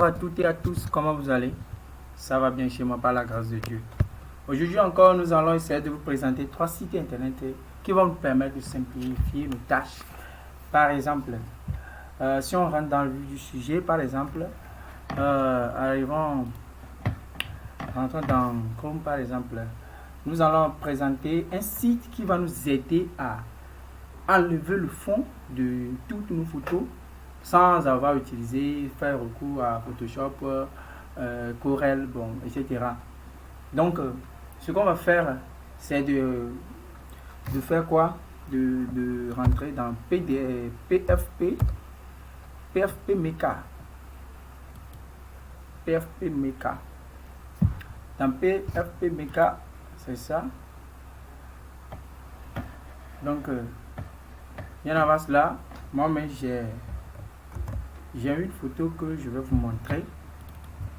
Bonjour à toutes et à tous, comment vous allez? Ça va bien chez moi par la grâce de Dieu. Aujourd'hui encore, nous allons essayer de vous présenter 3 sites internet qui vont nous permettre de simplifier nos tâches. Par exemple, si on rentre dans le vif du sujet, par exemple, rentrons dans Chrome par exemple, nous allons présenter un site qui va nous aider à enlever le fond de toutes nos photos sans avoir utilisé, faire recours à Photoshop, Corel, bon, etc. Donc, ce qu'on va faire, c'est de faire quoi? De rentrer dans PFP Mecha. PFP Mecha. Dans PFP Mecha, c'est ça. Donc, bien avant cela, moi-même j'ai une photo que je vais vous montrer.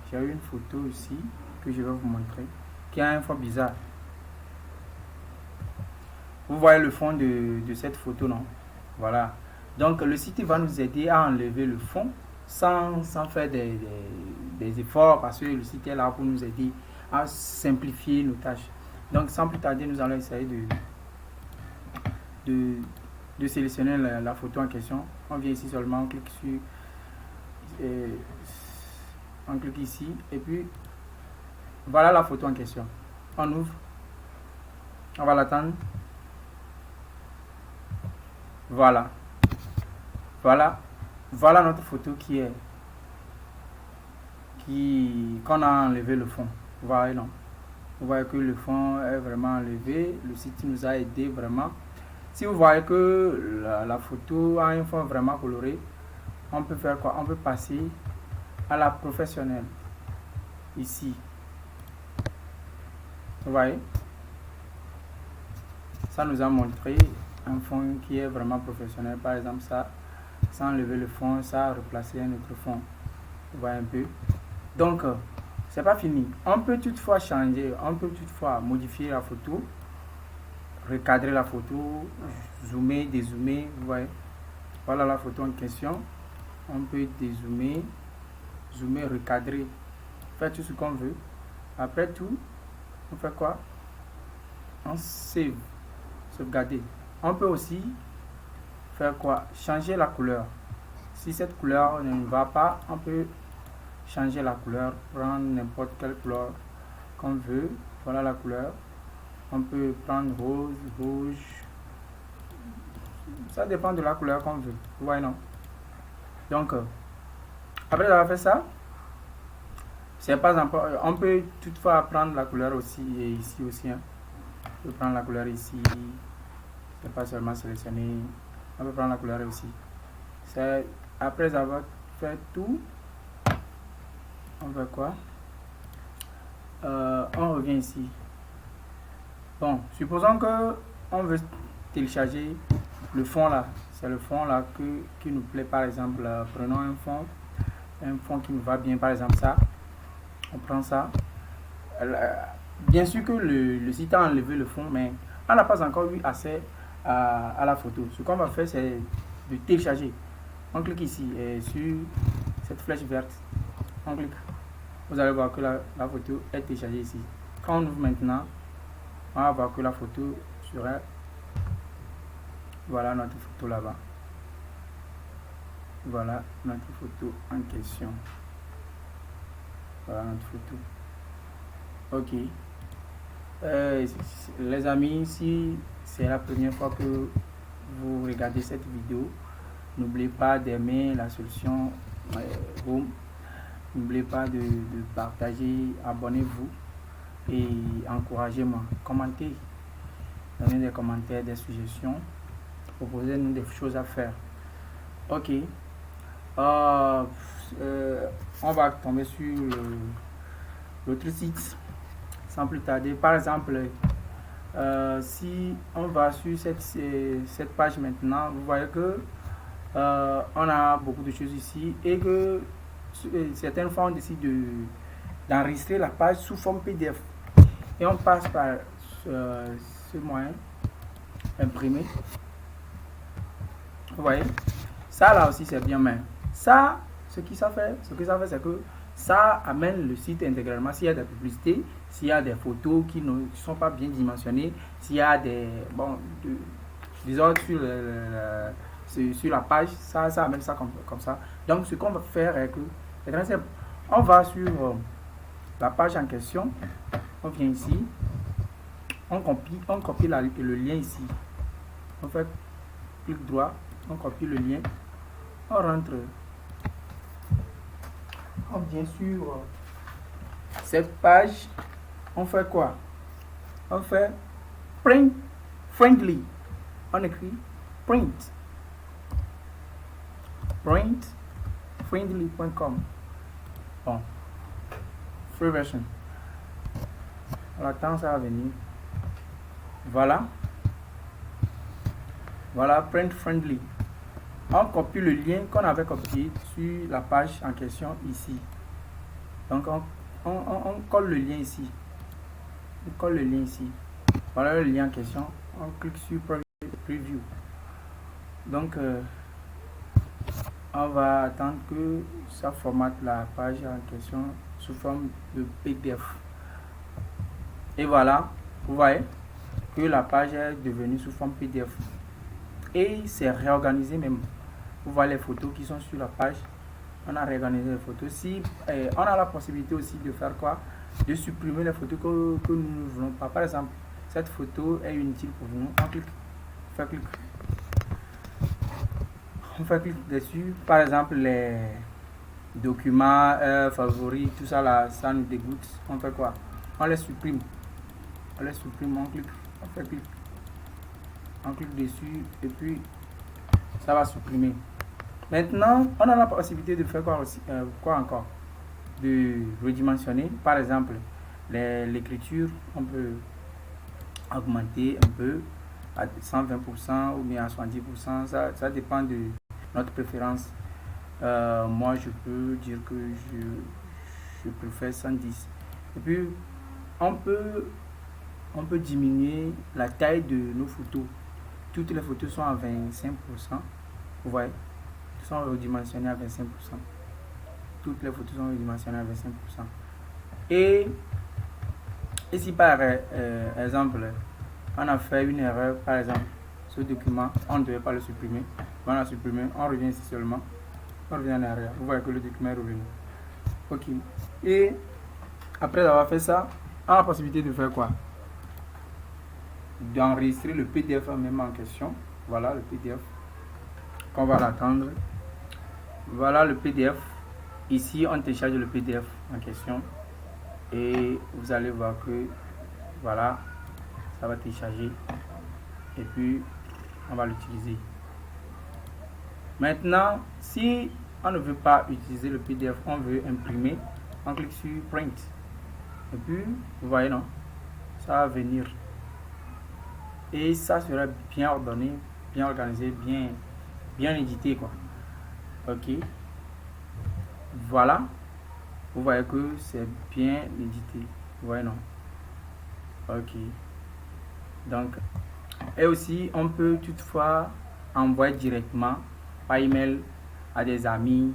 J'ai une photo ici que je vais vous montrer qui a un fond bizarre. Vous voyez le fond de cette photo, non? Voilà. Donc le site va nous aider à enlever le fond sans faire des efforts parce que le site est là pour nous aider à simplifier nos tâches. Donc sans plus tarder, nous allons essayer de sélectionner la photo en question. On vient ici seulement, on clique sur on clique ici et puis voilà la photo en question. On ouvre, on va l'attendre. Voilà notre photo qu'on a enlevé le fond. Vous voyez, non? Vous voyez que le fond est vraiment enlevé. Le site nous a aidé vraiment. Si vous voyez que la photo a un fond vraiment coloré, on peut faire quoi? On peut passer à la professionnelle ici. Vous voyez, ça nous a montré un fond qui est vraiment professionnel. Par exemple, ça, sans enlever le fond, ça a replacé un autre fond. Vous voyez un peu. Donc, c'est pas fini. On peut toutefois changer, on peut toutefois modifier la photo, recadrer la photo, zoomer, dézoomer. Vous voyez, voilà la photo en question. On peut dézoomer, zoomer, recadrer, faire tout ce qu'on veut. Après tout, on fait quoi? On sauvegarder. On peut aussi faire quoi? Changer la couleur. Si cette couleur ne va pas, on peut changer la couleur, prendre n'importe quelle couleur qu'on veut. Voilà la couleur. On peut prendre rose, rouge. Ça dépend de la couleur qu'on veut. Vous voyez, non? Donc, après avoir fait ça, c'est pas important. On peut toutefois prendre la couleur aussi et ici aussi. Hein. On peut prendre la couleur ici. C'est pas seulement sélectionner. On peut prendre la couleur aussi. C'est après avoir fait tout, on fait quoi? On revient ici. Bon, supposons que on veut télécharger le fond là. C'est le fond là qui nous plaît. Par exemple, prenons un fond qui nous va bien. Par exemple ça. On prend ça. Bien sûr que le site a enlevé le fond, mais on n'a pas encore eu accès à la photo. Ce qu'on va faire, c'est de télécharger. On clique ici sur cette flèche verte. On clique. Vous allez voir que la photo est téléchargée ici. Quand on ouvre maintenant, on va voir que la photo sera. Voilà notre photo là-bas. Voilà notre photo en question. Voilà notre photo. Ok. Les amis, si c'est la première fois que vous regardez cette vidéo, n'oubliez pas d'aimer la solution Home. N'oubliez pas de partager, abonnez-vous et encouragez-moi. Commentez, donnez des commentaires, des suggestions, proposez-nous des choses à faire. Ok. On va tomber sur l'autre site sans plus tarder. Par exemple, si on va sur cette page maintenant, vous voyez que on a beaucoup de choses ici et que certaines fois on décide d'enregistrer la page sous forme PDF et on passe par ce moyen imprimer. Vous voyez, ça là aussi c'est bien, mais ça ce que ça fait, c'est que ça amène le site intégralement. S'il y a des publicités, s'il y a des photos qui ne sont pas bien dimensionnées, s'il y a des désordres sur la page, ça amène ça comme ça. Donc ce qu'on va faire est que c'est très simple. On va sur la page en question, on vient ici, on copie le lien ici. On fait clic droit, on copie le lien, on rentre, on vient sur cette page, on fait quoi? On fait print friendly, on écrit print friendly.com. Bon, free version. On attend, ça va venir. Voilà, print friendly. On copie le lien qu'on avait copié sur la page en question ici. Donc on colle le lien ici. Voilà le lien en question. On clique sur preview. Donc on va attendre que ça formate la page en question sous forme de PDF. Et voilà, vous voyez que la page est devenue sous forme PDF. Et c'est réorganisé même. Vous voyez les photos qui sont sur la page. On a réorganisé les photos. Si on a la possibilité aussi de faire quoi? De supprimer les photos que nous ne voulons pas. Par exemple, cette photo est inutile pour nous. On fait clic dessus. Par exemple, les documents favoris, tout ça là, ça nous dégoûte. On fait quoi? On les supprime. On fait clic. On clique dessus et puis ça va supprimer. Maintenant, on a la possibilité de faire quoi encore? De redimensionner. Par exemple, l'écriture, on peut augmenter un peu à 120% ou bien à 70%. Ça dépend de notre préférence. Moi, je peux dire que je préfère 110. Et puis, on peut diminuer la taille de nos photos. Toutes les photos sont à 25%. Vous voyez, elles sont redimensionnées à 25%. Toutes les photos sont redimensionnées à 25%. Et si par exemple, on a fait une erreur, par exemple, ce document, on ne devait pas le supprimer. On l'a supprimé, on revient ici seulement. On revient en arrière. Vous voyez que le document est revenu. Ok. Et après avoir fait ça, on a la possibilité de faire quoi? D'enregistrer le PDF même en question. Voilà le PDF qu'on va l'attendre. Voilà le PDF. Ici, on télécharge le PDF en question et vous allez voir que voilà, ça va télécharger et puis on va l'utiliser. Maintenant, si on ne veut pas utiliser le PDF, on veut imprimer, on clique sur print et puis vous voyez, non, ça va venir. Et ça sera bien ordonné, bien organisé, bien édité quoi. Ok. Voilà. Vous voyez que c'est bien édité. Vous voyez non? Ok. Donc, et aussi on peut toutefois envoyer directement par email à des amis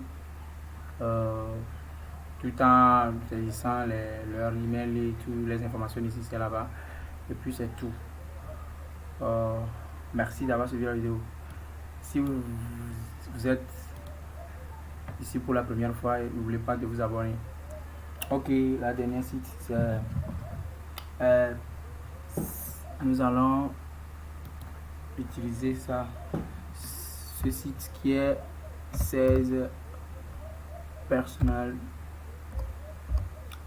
tout en saisissant leur email et toutes les informations nécessaires là-bas. Et puis c'est tout. Merci d'avoir suivi la vidéo. Si vous êtes ici pour la première fois, n'oubliez pas de vous abonner. Ok, la dernière site, c'est nous allons utiliser ce site qui est 16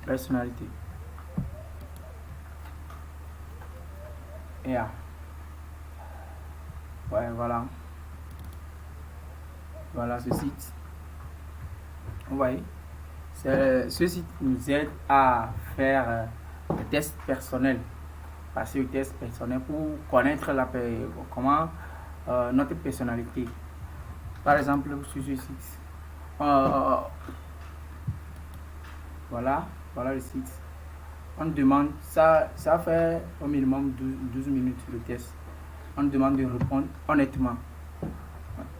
personnalités. Yeah. Ouais, voilà ce site. Vous voyez, ce site nous aide à faire des tests personnels, passer au test personnel pour connaître comment notre personnalité. Par exemple, sur ce site, voilà le site. On demande, ça fait au minimum 12 minutes le test. On demande de répondre honnêtement.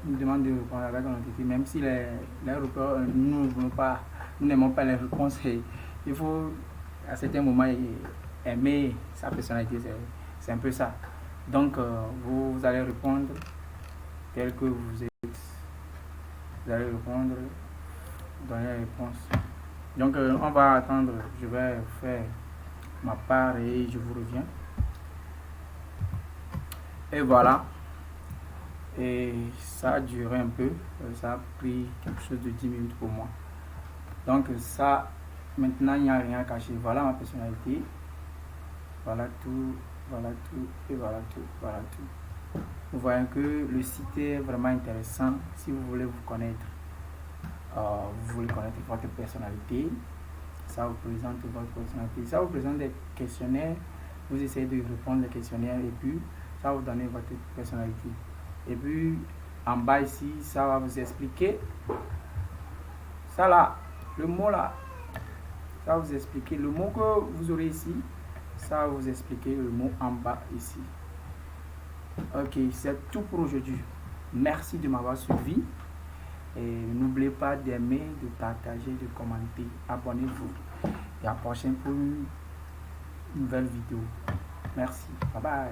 nous demande de répondre avec honnêteté, même si les réponses, nous n'aimons pas les réponses. Il faut à certains moments aimer sa personnalité, c'est un peu ça. Donc vous allez répondre tel que vous êtes, vous allez répondre, donner la réponse. Donc on va attendre, je vais faire ma part et je vous reviens. Et voilà. Et ça a duré un peu, ça a pris quelque chose de 10 minutes pour moi. Donc ça, maintenant il n'y a rien à cacher. Voilà ma personnalité. Voilà tout, et voilà tout, voilà tout. Vous voyez que le site est vraiment intéressant si vous voulez vous connaître. Vous voulez connaître votre personnalité. Ça vous présente votre personnalité. Ça vous présente des questionnaires. Vous essayez de répondre aux questionnaires et puis ça va vous donner votre personnalité. Et puis en bas ici, ça va vous expliquer. Ça là, le mot là, ça va vous expliquer le mot que vous aurez ici. Ça va vous expliquer le mot en bas ici. Ok, c'est tout pour aujourd'hui. Merci de m'avoir suivi. Et n'oubliez pas d'aimer, de partager, de commenter. Abonnez-vous. Et à la prochaine pour une nouvelle vidéo. Merci. Bye bye.